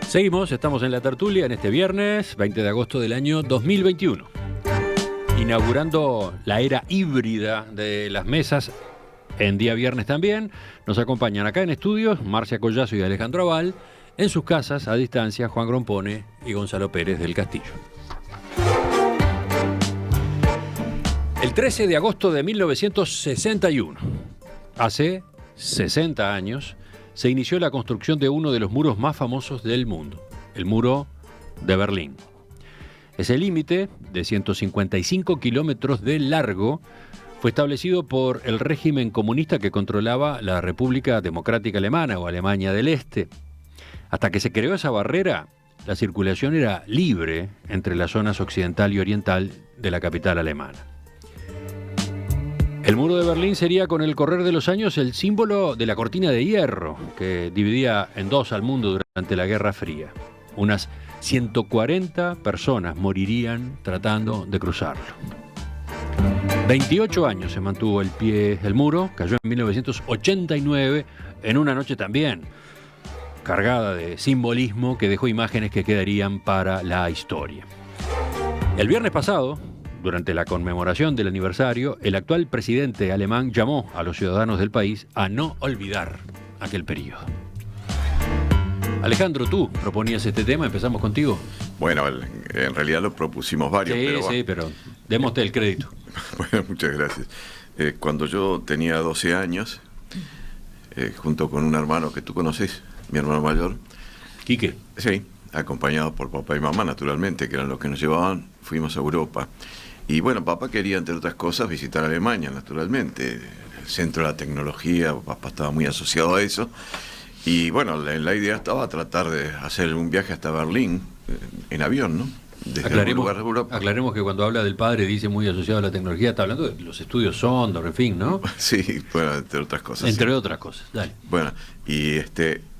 Seguimos, estamos en la tertulia en este viernes, 20 de agosto del año 2021. Inaugurando la era híbrida de las mesas en día viernes también. Nos acompañan acá en estudios Marcia Collazo y Alejandro Aval. En sus casas, a distancia, Juan Grompone y Gonzalo Pérez del Castillo. El 13 de agosto de 1961, hace 60 años, se inició la construcción de uno de los muros más famosos del mundo, el muro de Berlín. Ese límite, de 155 kilómetros de largo, fue establecido por el régimen comunista que controlaba la República Democrática Alemana o Alemania del Este. Hasta que se creó esa barrera, la circulación era libre entre las zonas occidental y oriental de la capital alemana. El muro de Berlín sería con el correr de los años el símbolo de la cortina de hierro que dividía en dos al mundo durante la Guerra Fría. Unas 140 personas morirían tratando de cruzarlo. 28 años se mantuvo el pie del muro, cayó en 1989, en una noche también cargada de simbolismo que dejó imágenes que quedarían para la historia. El viernes pasado, durante la conmemoración del aniversario, el actual presidente alemán llamó a los ciudadanos del país a no olvidar aquel periodo. Alejandro, tú proponías este tema, empezamos contigo. Bueno, en realidad lo propusimos varios. Pero démoste el crédito. Bueno, muchas gracias. Cuando yo tenía 12 años, junto con un hermano que tú conoces, mi hermano mayor. ¿Quique? Sí, acompañados por papá y mamá, naturalmente, que eran los que nos llevaban, fuimos a Europa. Y bueno, papá quería, entre otras cosas, visitar Alemania, naturalmente. El centro de la tecnología, papá estaba muy asociado a eso. Y bueno, la idea estaba tratar de hacer un viaje hasta Berlín, en avión, ¿no? Desde algún lugar de Europa. Aclaremos que cuando habla del padre dice muy asociado a la tecnología, está hablando de los estudios Sondor, en fin, ¿no? Sí, bueno, entre otras cosas. Entre sí. otras cosas, dale. Bueno,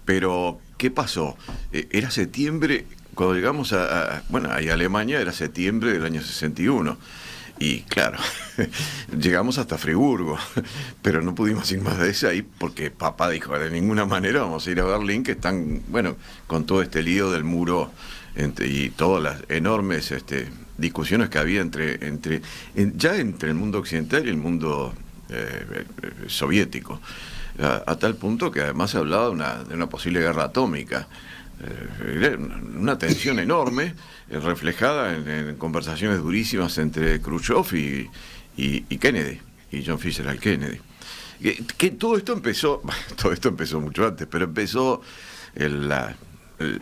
pero ¿qué pasó? Era septiembre, cuando llegamos a Alemania, era septiembre del año 61. Y claro, llegamos hasta Friburgo, pero no pudimos ir más de ese ahí porque papá dijo, de ninguna manera vamos a ir a Berlín, que están, bueno, con todo este lío del muro y todas las enormes discusiones que había entre el mundo occidental y el mundo soviético, a tal punto que además se hablaba de una posible guerra atómica. Una tensión enorme reflejada en conversaciones durísimas entre Khrushchev y Kennedy, y John Fitzgerald Kennedy. Que todo esto empezó mucho antes, pero empezó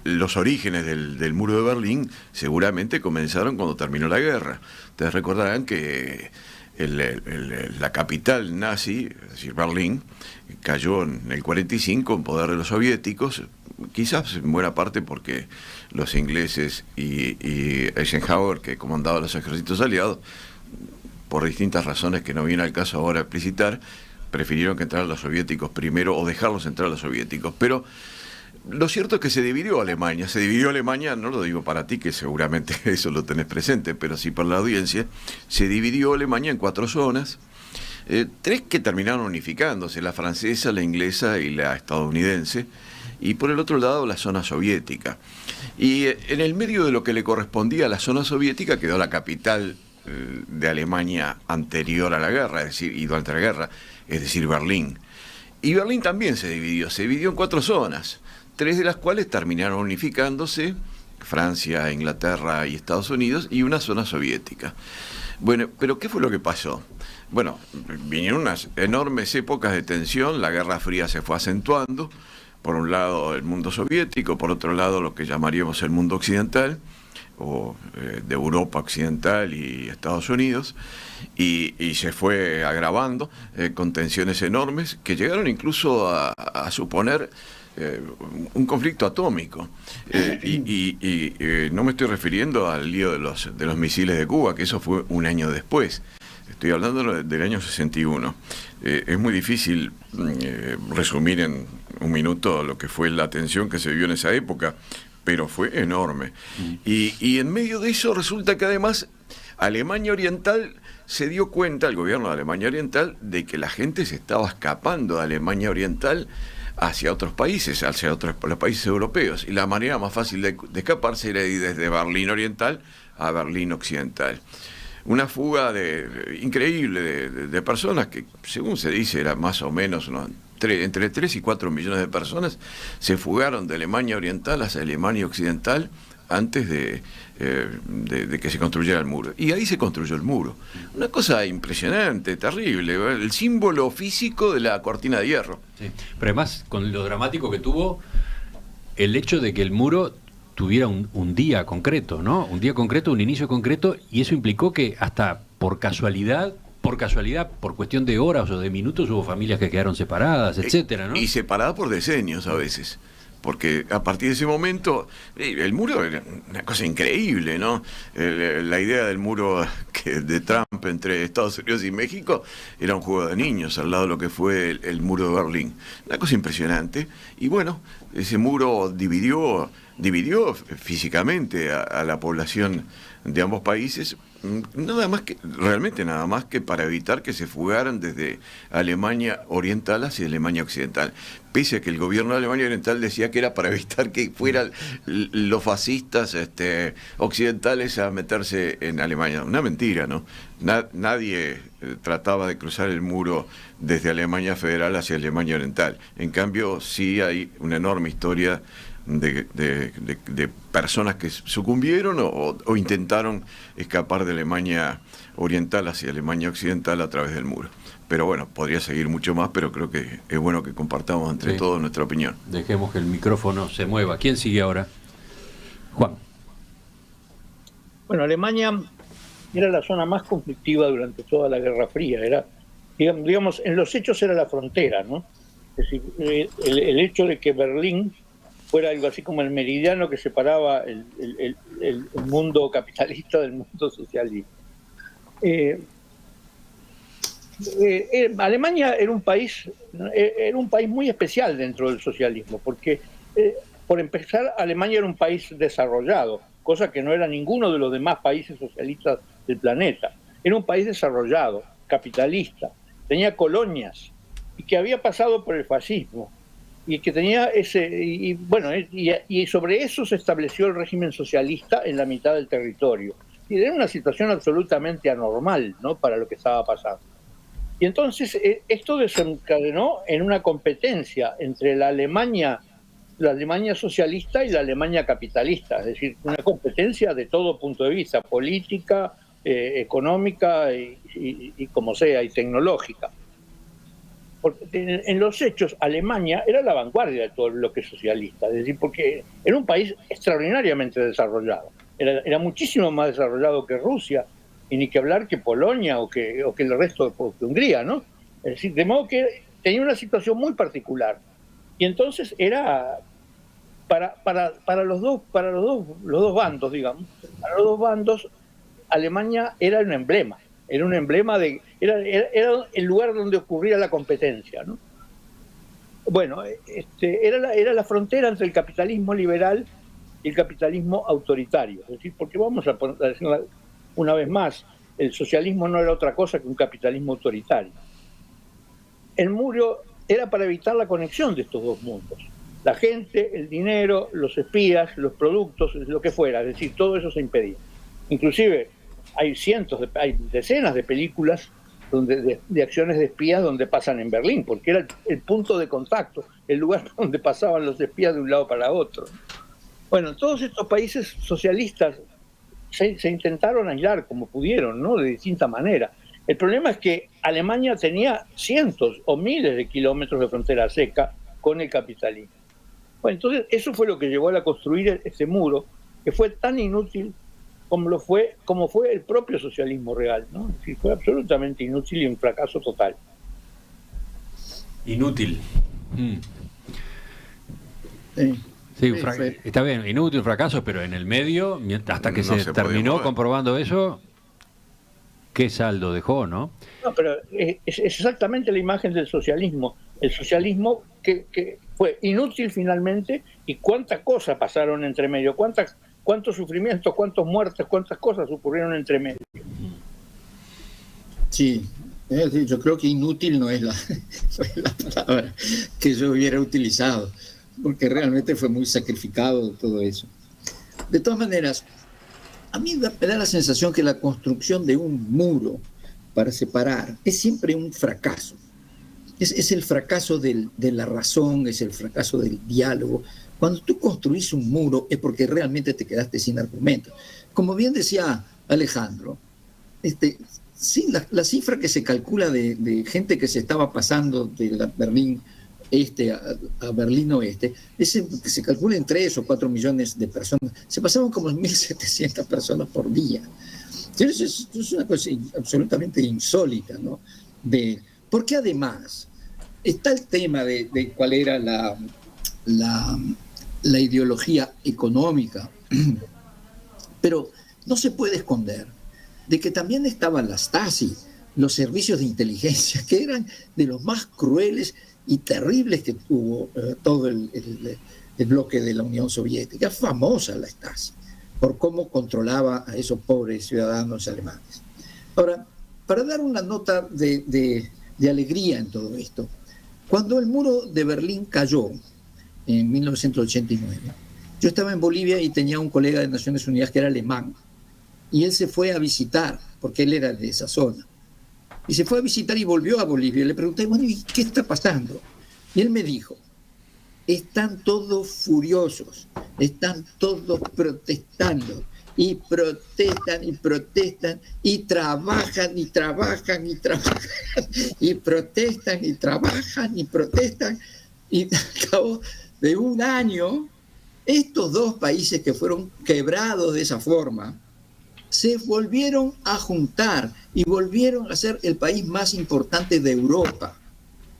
los orígenes del muro de Berlín seguramente comenzaron cuando terminó la guerra. Ustedes recordarán que la capital nazi, es decir, Berlín, cayó en el 45 en poder de los soviéticos, quizás en buena parte porque los ingleses y Eisenhower, que comandaba los ejércitos aliados, por distintas razones que no viene al caso ahora explicitar, prefirieron que entraran los soviéticos primero o dejarlos entrar los soviéticos. Pero lo cierto es que se dividió Alemania, no lo digo para ti, que seguramente eso lo tenés presente, pero sí para la audiencia, se dividió Alemania en 4 zonas, 3 que terminaron unificándose, la francesa, la inglesa y la estadounidense, y por el otro lado la zona soviética. Y en el medio de lo que le correspondía a la zona soviética quedó la capital de Alemania anterior a la guerra, es decir, y durante la guerra, es decir, Berlín. Y Berlín también se dividió en 4 zonas, 3 de las cuales terminaron unificándose, Francia, Inglaterra y Estados Unidos, y una zona soviética. Bueno, pero ¿qué fue lo que pasó? Bueno, vinieron unas enormes épocas de tensión, la Guerra Fría se fue acentuando, por un lado el mundo soviético, por otro lado lo que llamaríamos el mundo occidental, o de Europa occidental y Estados Unidos, y se fue agravando con tensiones enormes que llegaron incluso a suponer un conflicto atómico. Y no me estoy refiriendo al lío de los misiles de Cuba, que eso fue un año después. Estoy hablando del año 61. Es muy difícil resumir en un minuto lo que fue la tensión que se vivió en esa época, pero fue enorme. Y en medio de eso resulta que además Alemania Oriental se dio cuenta, el gobierno de Alemania Oriental, de que la gente se estaba escapando de Alemania Oriental hacia otros países, hacia los países europeos. Y la manera más fácil de escaparse era ir desde Berlín Oriental a Berlín Occidental. Una fuga increíble de personas que, según se dice, era más o menos entre 3 y 4 millones de personas, se fugaron de Alemania Oriental hacia Alemania Occidental antes de que se construyera el muro. Y ahí se construyó el muro. Una cosa impresionante, terrible, el símbolo físico de la cortina de hierro. Sí. Pero además, con lo dramático que tuvo el hecho de que el muro tuviera un día concreto, ¿no? Un día concreto, un inicio concreto, y eso implicó que hasta por casualidad, por cuestión de horas o de minutos, hubo familias que quedaron separadas, etcétera, ¿no? Y separadas por decenios a veces. Porque a partir de ese momento, el muro era una cosa increíble, ¿no? La idea del muro de Trump entre Estados Unidos y México era un juego de niños al lado de lo que fue el muro de Berlín. Una cosa impresionante. Y bueno, ese muro dividió físicamente a la población de ambos países, realmente nada más que para evitar que se fugaran desde Alemania Oriental hacia Alemania Occidental. Pese a que el gobierno de Alemania Oriental decía que era para evitar que fueran los fascistas occidentales a meterse en Alemania. Una mentira, ¿no? Nadie trataba de cruzar el muro desde Alemania Federal hacia Alemania Oriental. En cambio, sí hay una enorme historia de personas que sucumbieron o intentaron escapar de Alemania Oriental hacia Alemania Occidental a través del muro. Pero bueno, podría seguir mucho más, pero creo que es bueno que compartamos entre todos nuestra opinión. Dejemos que el micrófono se mueva. ¿Quién sigue ahora? Juan. Bueno, Alemania era la zona más conflictiva durante toda la Guerra Fría. Era, digamos, en los hechos era la frontera, ¿no? Es decir, el hecho de que Berlín fuera algo así como el meridiano que separaba el mundo capitalista del mundo socialista. Alemania era un país muy especial dentro del socialismo, porque por empezar, Alemania era un país desarrollado, cosa que no era ninguno de los demás países socialistas del planeta. Era un país desarrollado, capitalista, tenía colonias y que había pasado por el fascismo y que tenía y sobre eso se estableció el régimen socialista en la mitad del territorio. Y era una situación absolutamente anormal, ¿no?, para lo que estaba pasando. Y entonces esto desencadenó en una competencia entre la Alemania socialista y la Alemania capitalista, es decir, una competencia de todo punto de vista, política, económica y como sea, y tecnológica. Porque en los hechos Alemania era la vanguardia de todo el bloque socialista, es decir, porque era un país extraordinariamente desarrollado, era muchísimo más desarrollado que Rusia, y ni que hablar que Polonia o que el resto de Hungría, ¿no? Es decir, de modo que tenía una situación muy particular. Y entonces era para los dos bandos, digamos, para los dos bandos, Alemania era un emblema era el lugar donde ocurría la competencia, ¿no? Bueno, era la frontera entre el capitalismo liberal y el capitalismo autoritario, es decir, porque vamos a decir una vez más, el socialismo no era otra cosa que un capitalismo autoritario. El muro era para evitar la conexión de estos dos mundos. La gente, el dinero, los espías, los productos, lo que fuera, es decir, todo eso se impedía. Inclusive hay decenas de películas de acciones de espías donde pasan en Berlín, porque era el punto de contacto, el lugar donde pasaban los espías de un lado para otro. Bueno, todos estos países socialistas se intentaron aislar como pudieron, ¿no?, de distinta manera. El problema es que Alemania tenía cientos o miles de kilómetros de frontera seca con el capitalismo. Bueno, entonces eso fue lo que llevó a construir este muro, que fue tan inútil como fue el propio socialismo real, ¿no? Es decir, fue absolutamente inútil y un fracaso total. Inútil. Sí. Sí, está bien, inútil, fracaso, pero en el medio, hasta que se terminó comprobando eso, ¿qué saldo dejó, no? No, pero es exactamente la imagen del socialismo. El socialismo que fue inútil finalmente, y cuántas cosas pasaron entre medio, cuántos sufrimientos, cuántas muertes, cuántas cosas ocurrieron entre medio. Sí, Es decir, yo creo que inútil no es no es la palabra que yo hubiera utilizado, porque realmente fue muy sacrificado todo eso. De todas maneras, a mí me da la sensación que la construcción de un muro para separar es siempre un fracaso. Es el fracaso de la razón, es el fracaso del diálogo. Cuando tú construís un muro es porque realmente te quedaste sin argumentos. Como bien decía Alejandro, sí, la cifra que se calcula de gente que se estaba pasando de la Berlín Este a Berlín Oeste, se calcula en 3 o 4 millones de personas. Se pasaban como 1.700 personas por día. Entonces, es una cosa absolutamente insólita, ¿no? Porque además está el tema de cuál era la ideología económica, pero no se puede esconder de que también estaban las Stasi, los servicios de inteligencia, que eran de los más crueles y terribles que tuvo todo el bloque de la Unión Soviética. Famosa la Stasi por cómo controlaba a esos pobres ciudadanos alemanes. Ahora, para dar una nota de alegría en todo esto, cuando el muro de Berlín cayó en 1989, yo estaba en Bolivia y tenía un colega de Naciones Unidas que era alemán, y él se fue a visitar, porque él era de esa zona. Y se fue a visitar y volvió a Bolivia. Y le pregunté, bueno, ¿y qué está pasando? Y él me dijo, están todos furiosos, están todos protestando, y protestan, y protestan, y trabajan, y trabajan, y trabajan, y protestan, y trabajan, y protestan. Y al cabo de un año, estos dos países que fueron quebrados de esa forma, se volvieron a juntar y volvieron a ser el país más importante de Europa,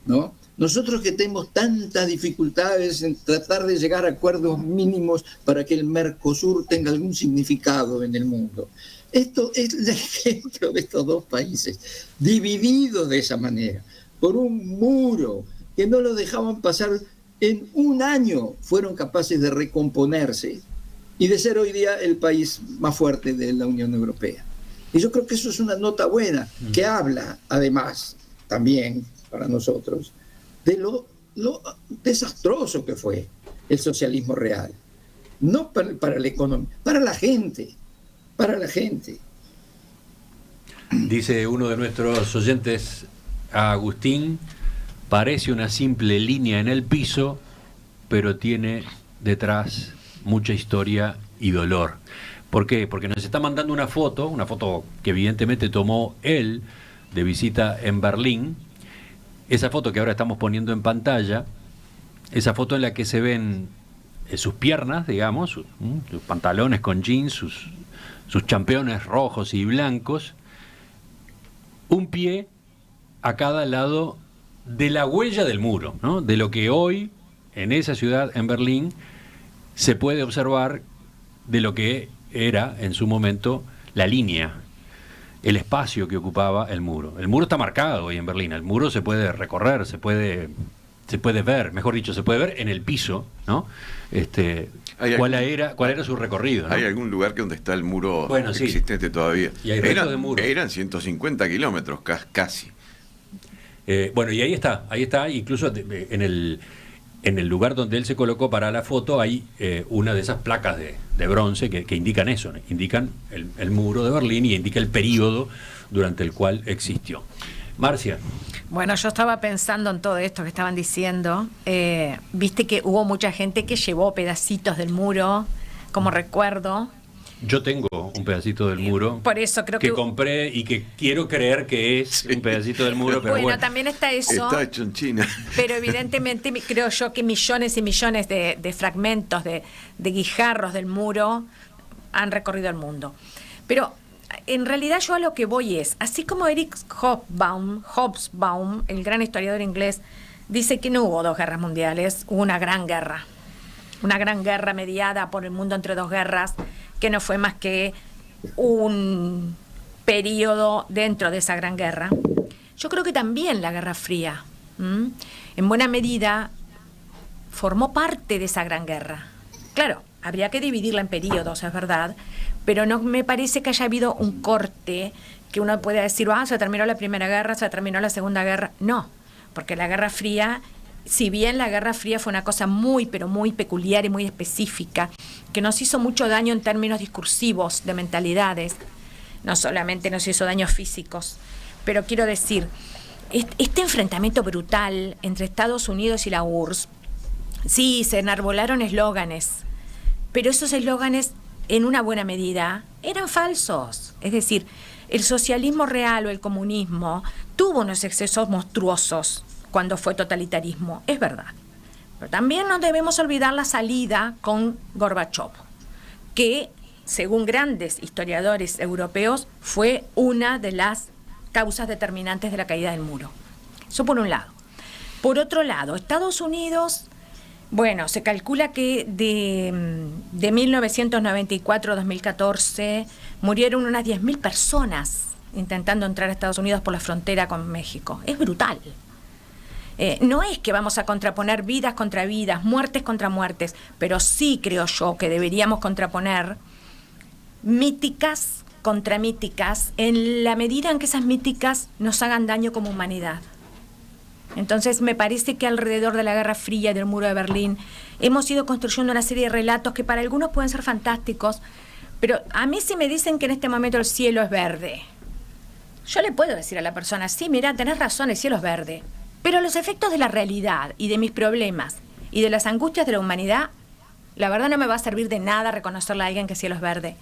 ¿no? Nosotros que tenemos tantas dificultades en tratar de llegar a acuerdos mínimos para que el Mercosur tenga algún significado en el mundo. Esto es el ejemplo de estos dos países, divididos de esa manera, por un muro que no lo dejaban pasar. En un año fueron capaces de recomponerse y de ser hoy día el país más fuerte de la Unión Europea. Y yo creo que eso es una nota buena, que habla, además, también para nosotros, de lo desastroso que fue el socialismo real. No para la economía, para la gente, para la gente. Dice uno de nuestros oyentes, Agustín, parece una simple línea en el piso, pero tiene detrás mucha historia y dolor. ¿Por qué? Porque nos está mandando una foto que evidentemente tomó él de visita en Berlín. Esa foto que ahora estamos poniendo en pantalla, esa foto en la que se ven sus piernas, digamos, sus pantalones con jeans, sus championes rojos y blancos, un pie a cada lado de la huella del muro, ¿no? De lo que hoy en esa ciudad, en Berlín, se puede observar de lo que era en su momento la línea, el espacio que ocupaba el muro. El muro está marcado hoy en Berlín, el muro se puede recorrer, se puede ver, mejor dicho, se puede ver en el piso, ¿no? ¿Cuál era su recorrido, ¿no? ¿Hay algún lugar que donde está el muro Sí, existente todavía? Y hay restos de muro. Eran 150 kilómetros casi. Y ahí está, incluso en el lugar donde él se colocó para la foto hay una de esas placas de bronce que indican eso, ¿no? Indican el muro de Berlín y indica el periodo durante el cual existió. Marcia. Bueno, yo estaba pensando en todo esto que estaban diciendo. Viste que hubo mucha gente que llevó pedacitos del muro como recuerdo. Yo tengo un pedacito del muro. Por eso creo que compré y que quiero creer que es un pedacito del muro, pero bueno. También está eso. Está hecho en China. Pero evidentemente creo yo que millones y millones de fragmentos, de guijarros del muro han recorrido el mundo. Pero en realidad yo a lo que voy es, así como Eric Hobsbawm, el gran historiador inglés, dice que no hubo dos guerras mundiales, hubo una gran guerra mediada por el mundo entre dos guerras, que no fue más que un periodo dentro de esa gran guerra. Yo creo que también la Guerra Fría, en buena medida, formó parte de esa gran guerra. Claro, habría que dividirla en periodos, es verdad, pero no me parece que haya habido un corte que uno pueda decir, se terminó la Primera Guerra, se terminó la Segunda Guerra. No, porque la Guerra Fría, si bien la Guerra Fría fue una cosa muy, pero muy peculiar y muy específica, que nos hizo mucho daño en términos discursivos, de mentalidades, no solamente nos hizo daños físicos, pero quiero decir, este enfrentamiento brutal entre Estados Unidos y la URSS, sí, se enarbolaron eslóganes, pero esos eslóganes, en una buena medida, eran falsos. Es decir, el socialismo real o el comunismo tuvo unos excesos monstruosos cuando fue totalitarismo, es verdad. Pero también no debemos olvidar la salida con Gorbachov, que, según grandes historiadores europeos, fue una de las causas determinantes de la caída del muro. Eso por un lado. Por otro lado, Estados Unidos, bueno, se calcula que de 1994 a 2014 murieron unas 10.000 personas intentando entrar a Estados Unidos por la frontera con México. Es brutal. No es que vamos a contraponer vidas contra vidas, muertes contra muertes, pero sí creo yo que deberíamos contraponer míticas contra míticas en la medida en que esas míticas nos hagan daño como humanidad. Entonces me parece que alrededor de la Guerra Fría y del Muro de Berlín hemos ido construyendo una serie de relatos que para algunos pueden ser fantásticos, pero a mí si me dicen que en este momento el cielo es verde, yo le puedo decir a la persona, sí, mira, tenés razón, el cielo es verde, pero los efectos de la realidad y de mis problemas y de las angustias de la humanidad, la verdad no me va a servir de nada reconocerle a alguien que el cielo es verde.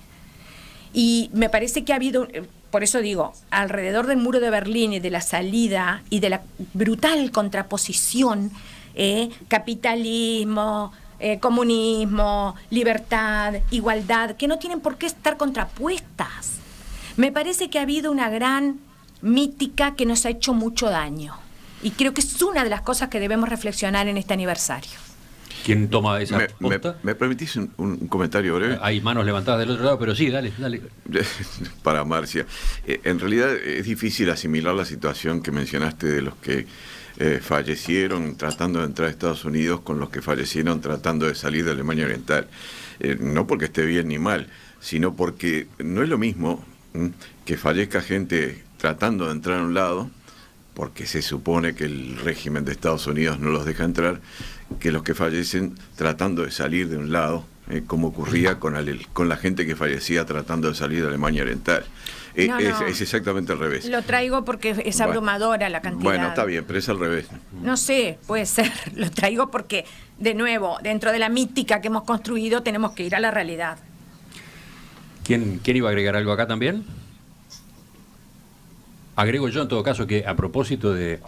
Y me parece que ha habido, por eso digo, alrededor del Muro de Berlín y de la salida y de la brutal contraposición, capitalismo, comunismo, libertad, igualdad, que no tienen por qué estar contrapuestas. Me parece que ha habido una gran mítica que nos ha hecho mucho daño. Y creo que es una de las cosas que debemos reflexionar en este aniversario. ¿Quién toma esa posta? ¿Me permitís un comentario breve? Hay manos levantadas del otro lado, pero sí, dale. Para Marcia. En realidad es difícil asimilar la situación que mencionaste de los que fallecieron tratando de entrar a Estados Unidos con los que fallecieron tratando de salir de Alemania Oriental. No porque esté bien ni mal, sino porque no es lo mismo que fallezca gente tratando de entrar a un lado, porque se supone que el régimen de Estados Unidos no los deja entrar, que los que fallecen tratando de salir de un lado, como ocurría con la gente que fallecía tratando de salir de Alemania Oriental. No. Es exactamente al revés. Lo traigo porque es abrumadora la cantidad. Bueno, está bien, pero es al revés. No sé, puede ser. Lo traigo porque, de nuevo, dentro de la mítica que hemos construido, tenemos que ir a la realidad. ¿Quién iba a agregar algo acá también? Agrego yo en todo caso que a propósito de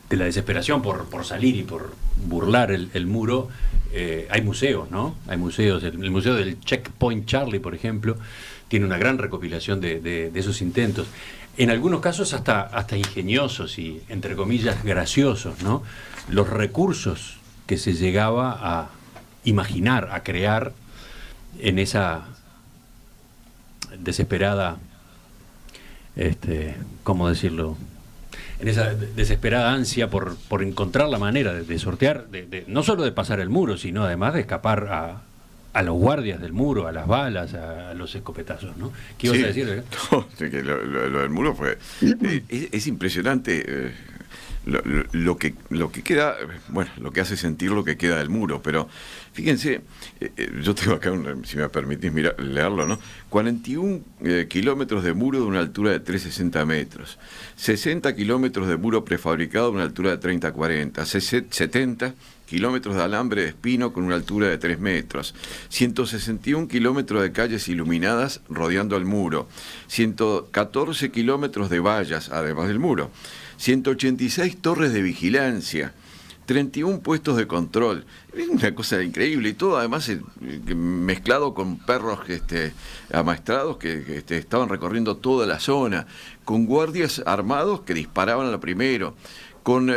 la desesperación por salir y por burlar el muro, hay museos, ¿no? Hay museos. El museo del Checkpoint Charlie, por ejemplo, tiene una gran recopilación de esos intentos. En algunos casos hasta ingeniosos y, entre comillas, graciosos, ¿no? Los recursos que se llegaba a imaginar, a crear en esa desesperada, ¿cómo decirlo? En esa desesperada ansia por encontrar la manera de sortear, no solo de pasar el muro, sino además de escapar a los guardias del muro, a las balas, a los escopetazos, ¿no? ¿Qué ibas a decir? No, que lo del muro fue... es impresionante lo que queda, bueno, lo que hace sentir lo que queda del muro, pero fíjense, yo tengo acá, si me permitís leerlo, ¿no? 41 kilómetros de muro de una altura de 360 metros, 60 kilómetros de muro prefabricado de una altura de 30-40, 70 kilómetros de alambre de espino con una altura de 3 metros, 161 kilómetros de calles iluminadas rodeando el muro, 114 kilómetros de vallas además del muro, 186 torres de vigilancia, 31 puestos de control. Es una cosa increíble, y todo además mezclado con perros amaestrados que estaban recorriendo toda la zona, con guardias armados que disparaban a lo primero, con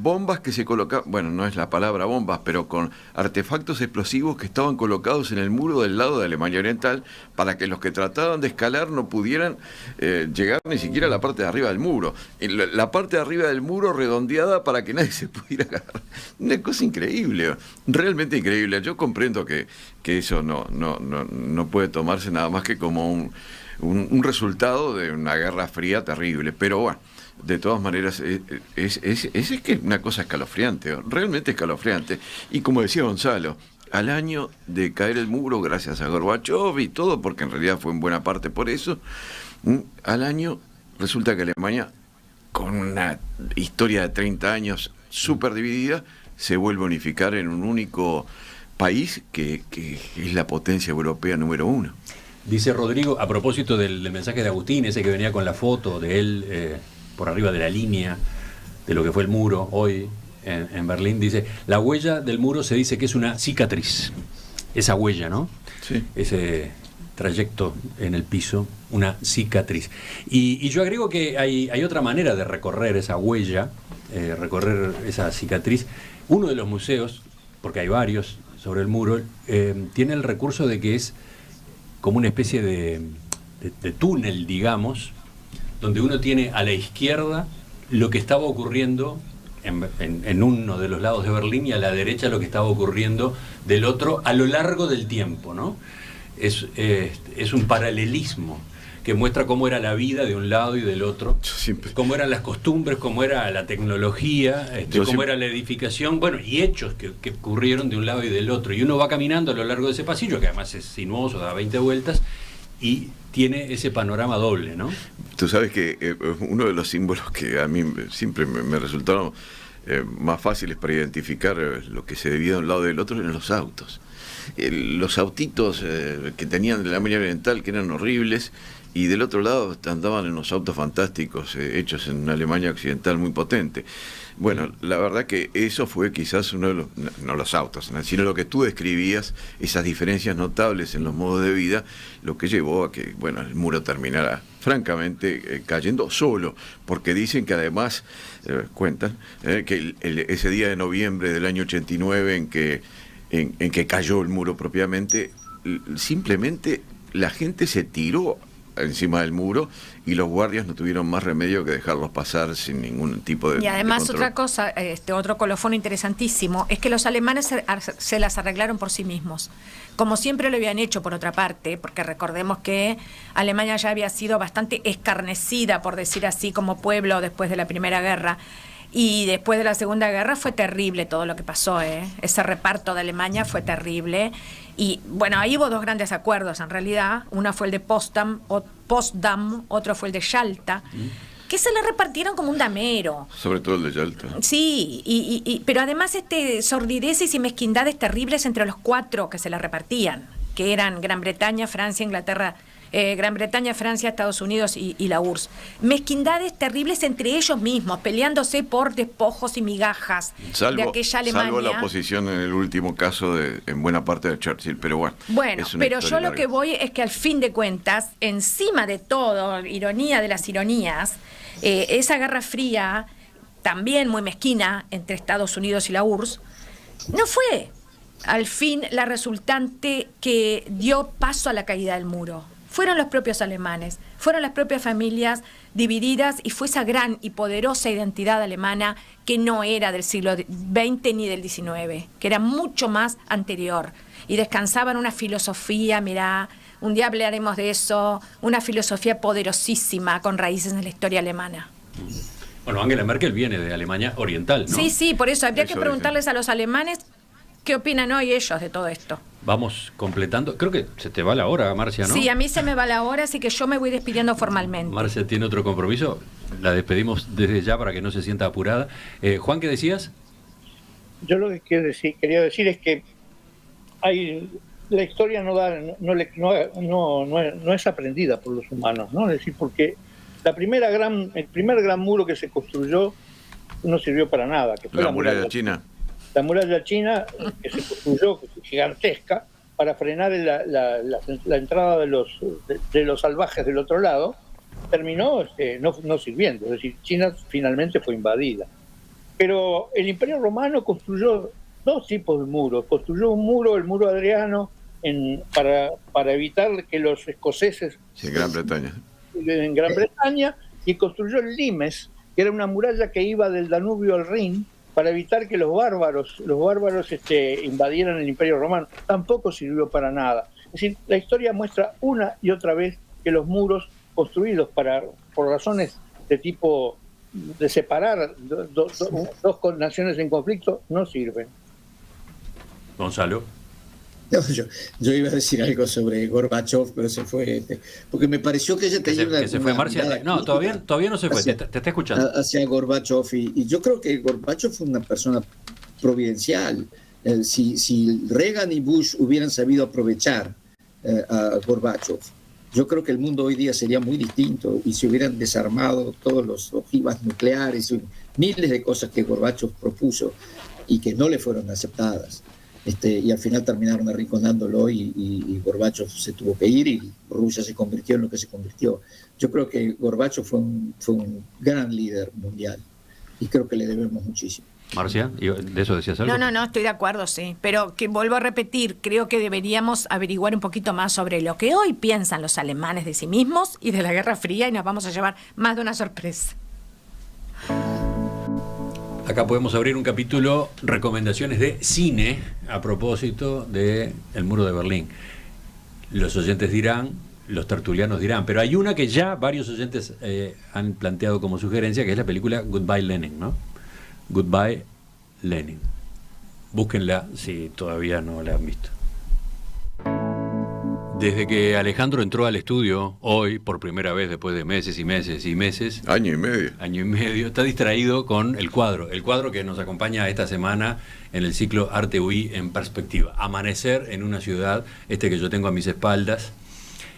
bombas que se colocaban, bueno, no es la palabra bombas, pero con artefactos explosivos que estaban colocados en el muro del lado de Alemania Oriental para que los que trataban de escalar no pudieran llegar ni siquiera a la parte de arriba del muro. La parte de arriba del muro redondeada para que nadie se pudiera agarrar. Una cosa increíble, realmente increíble. Yo comprendo que eso no puede tomarse nada más que como un resultado de una guerra fría terrible, pero bueno, de todas maneras es que es una cosa escalofriante, realmente escalofriante. Y como decía Gonzalo, al año de caer el muro, gracias a Gorbachev y todo, porque en realidad fue en buena parte por eso, al año resulta que Alemania, con una historia de 30 años súper dividida, se vuelve a unificar en un único país que es la potencia europea número 1. Dice Rodrigo, a propósito del mensaje de Agustín, ese que venía con la foto de él por arriba de la línea de lo que fue el muro hoy en Berlín, dice, la huella del muro se dice que es una cicatriz. Esa huella, ¿no? Sí. Ese trayecto en el piso, una cicatriz. Y yo agrego que hay otra manera de recorrer esa huella, recorrer esa cicatriz. Uno de los museos, porque hay varios sobre el muro, tiene el recurso de que es como una especie de túnel, digamos, donde uno tiene a la izquierda lo que estaba ocurriendo en uno de los lados de Berlín y a la derecha lo que estaba ocurriendo del otro a lo largo del tiempo, ¿no? Es un paralelismo que muestra cómo era la vida de un lado y del otro, cómo eran las costumbres, cómo era la tecnología, cómo era la edificación, bueno, y hechos que ocurrieron de un lado y del otro. Y uno va caminando a lo largo de ese pasillo, que además es sinuoso, da 20 vueltas, y tiene ese panorama doble, ¿no? Tú sabes que uno de los símbolos que a mí siempre me resultaron más fáciles para identificar lo que se debía de un lado y del otro eran los autos. Los autitos que tenían de la Alemania Oriental, que eran horribles, y del otro lado andaban en unos autos fantásticos hechos en una Alemania occidental muy potente. Bueno, la verdad que eso fue quizás uno de los, no los autos, sino lo que tú describías, esas diferencias notables en los modos de vida, lo que llevó a que, bueno, el muro terminara francamente cayendo solo, porque dicen que además, cuentan, que ese día de noviembre del año 89 en que cayó el muro propiamente, simplemente la gente se tiró encima del muro y los guardias no tuvieron más remedio que dejarlos pasar sin ningún tipo de Y además de otra cosa, otro colofón interesantísimo, es que los alemanes se las arreglaron por sí mismos, como siempre lo habían hecho por otra parte, porque recordemos que Alemania ya había sido bastante escarnecida, por decir así, como pueblo después de la Primera Guerra. Y después de la Segunda Guerra fue terrible todo lo que pasó, Ese reparto de Alemania fue terrible. Y bueno, ahí hubo dos grandes acuerdos en realidad. Uno fue el de Potsdam, otro fue el de Yalta, que se le repartieron como un damero. Sobre todo el de Yalta. Sí, pero además sordideces y mezquindades terribles entre los cuatro que se le repartían, que eran Gran Bretaña, Francia, Inglaterra, Gran Bretaña, Francia, Estados Unidos y la URSS. Mezquindades terribles entre ellos mismos, peleándose por despojos y migajas de aquella Alemania. Salvo la oposición en el último caso en buena parte de Churchill, pero bueno. Bueno, pero yo lo que voy es que al fin de cuentas, encima de todo, ironía de las ironías, esa Guerra Fría, también muy mezquina entre Estados Unidos y la URSS, no fue al fin la resultante que dio paso a la caída del muro. Fueron los propios alemanes, fueron las propias familias divididas y fue esa gran y poderosa identidad alemana que no era del siglo XX ni del XIX, que era mucho más anterior y descansaba en una filosofía, mirá, un día hablaremos de eso, una filosofía poderosísima con raíces en la historia alemana. Bueno, Angela Merkel viene de Alemania Oriental, ¿no? Sí, por eso habría que preguntarles a los alemanes qué opinan hoy ellos de todo esto. Vamos completando. Creo que se te va la hora, Marcia, ¿no? Sí, a mí se me va la hora, así que yo me voy despidiendo formalmente. Marcia tiene otro compromiso. La despedimos desde ya para que no se sienta apurada. Juan, ¿qué decías? Yo lo que quería decir es que la historia no es aprendida por los humanos, ¿no? Es decir, porque el primer gran muro que se construyó no sirvió para nada, que fue la muralla china. La muralla china, que se construyó gigantesca para frenar la entrada de los salvajes del otro lado, terminó no sirviendo. Es decir, China finalmente fue invadida. Pero el Imperio Romano construyó dos tipos de muros. Construyó un muro, el muro Adriano, para evitar que los escoceses... Sí, en Gran Bretaña. En Gran Bretaña, y construyó el Limes, que era una muralla que iba del Danubio al Rin, para evitar que los bárbaros invadieran el Imperio Romano. Tampoco sirvió para nada. Es decir, la historia muestra una y otra vez que los muros construidos por razones de tipo de separar dos naciones en conflicto no sirven. Gonzalo. No, yo iba a decir algo sobre Gorbachev, pero se fue, porque me pareció que ella tenía que se fue Marcia. No, todavía no se fue, te está escuchando. Hacia Gorbachev, y yo creo que Gorbachev fue una persona providencial. Si Reagan y Bush hubieran sabido aprovechar a Gorbachev, yo creo que el mundo hoy día sería muy distinto y se hubieran desarmado todos los ojivas nucleares, miles de cosas que Gorbachev propuso y que no le fueron aceptadas. Y al final terminaron arrinconándolo y Gorbachev se tuvo que ir y Rusia se convirtió en lo que se convirtió. Yo creo que Gorbachev fue un gran líder mundial y creo que le debemos muchísimo. Marcia, ¿de eso decías algo? No, estoy de acuerdo, sí. Pero que vuelvo a repetir, creo que deberíamos averiguar un poquito más sobre lo que hoy piensan los alemanes de sí mismos y de la Guerra Fría y nos vamos a llevar más de una sorpresa. Acá podemos abrir un capítulo recomendaciones de cine a propósito de El Muro de Berlín. Los oyentes dirán, los tertulianos dirán, pero hay una que ya varios oyentes han planteado como sugerencia, que es la película Goodbye Lenin, ¿no? Goodbye Lenin. Búsquenla si todavía no la han visto. Desde que Alejandro entró al estudio, hoy, por primera vez después de meses y meses y meses... Año y medio, está distraído con el cuadro que nos acompaña esta semana en el ciclo Arte UI en perspectiva. Amanecer en una ciudad, que yo tengo a mis espaldas,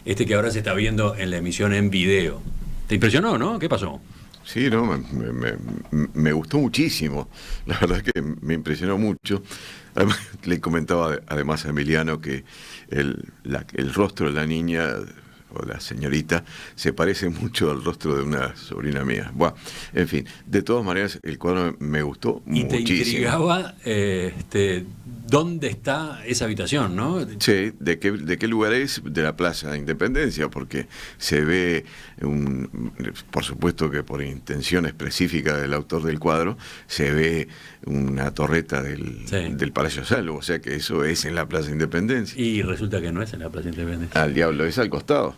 que ahora se está viendo en la emisión en video. ¿Te impresionó, no? ¿Qué pasó? Sí, no, me gustó muchísimo. La verdad es que me impresionó mucho. Además, le comentaba además a Emiliano que el rostro de la niña o la señorita se parece mucho al rostro de una sobrina mía. Bueno, en fin, de todas maneras el cuadro me gustó muchísimo. Y te intrigaba dónde está esa habitación, ¿no? Sí, de qué lugar es, de la Plaza de Independencia, porque se ve, por supuesto que por intención específica del autor del cuadro, se ve una torreta del Palacio Salvo, o sea que eso es en la Plaza de Independencia. Y resulta que no es en la Plaza de Independencia. Al diablo, es al costado.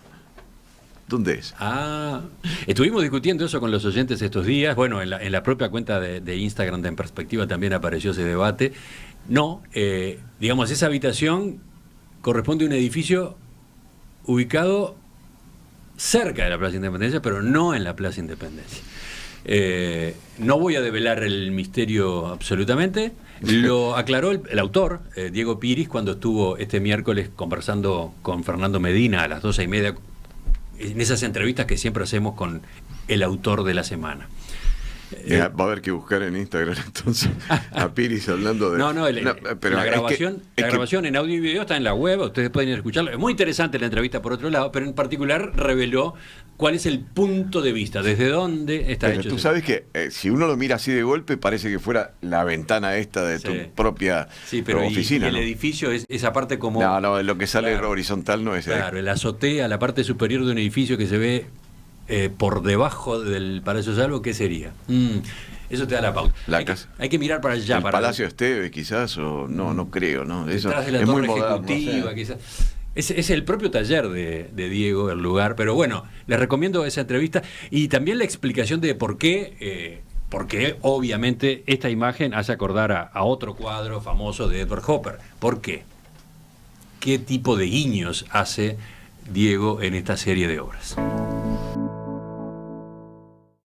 ¿Dónde es? Estuvimos discutiendo eso con los oyentes estos días. Bueno, en la propia cuenta de Instagram de En Perspectiva también apareció ese debate. No, digamos, esa habitación corresponde a un edificio ubicado cerca de la Plaza Independencia, pero no en la Plaza Independencia. No voy a develar el misterio absolutamente. Lo aclaró el autor, Diego Piris, cuando estuvo este miércoles conversando con Fernando Medina a las 12:30, en esas entrevistas que siempre hacemos con el autor de la semana. Va a haber que buscar en Instagram entonces a Piris hablando de... Pero la grabación en audio y video está en la web, ustedes pueden ir a escucharla. Es muy interesante la entrevista por otro lado, pero en particular reveló cuál es el punto de vista, desde dónde está hecho. Tú sabes que si uno lo mira así de golpe parece que fuera la ventana esta de tu propia oficina. El edificio es esa parte como... No, lo que sale horizontal no es... Claro, el azotea, la parte superior de un edificio que se ve por debajo del Palacio Salvo, ¿qué sería? Eso te da la pauta. Hay que mirar para allá. El Palacio Esteve, quizás, o no creo, ¿no? Eso detrás de la es torre muy moderno, ejecutiva, quizás. Es el propio taller de Diego, el lugar, pero bueno, les recomiendo esa entrevista y también la explicación de por qué, porque obviamente esta imagen hace acordar a otro cuadro famoso de Edward Hopper. ¿Por qué? ¿Qué tipo de guiños hace Diego en esta serie de obras?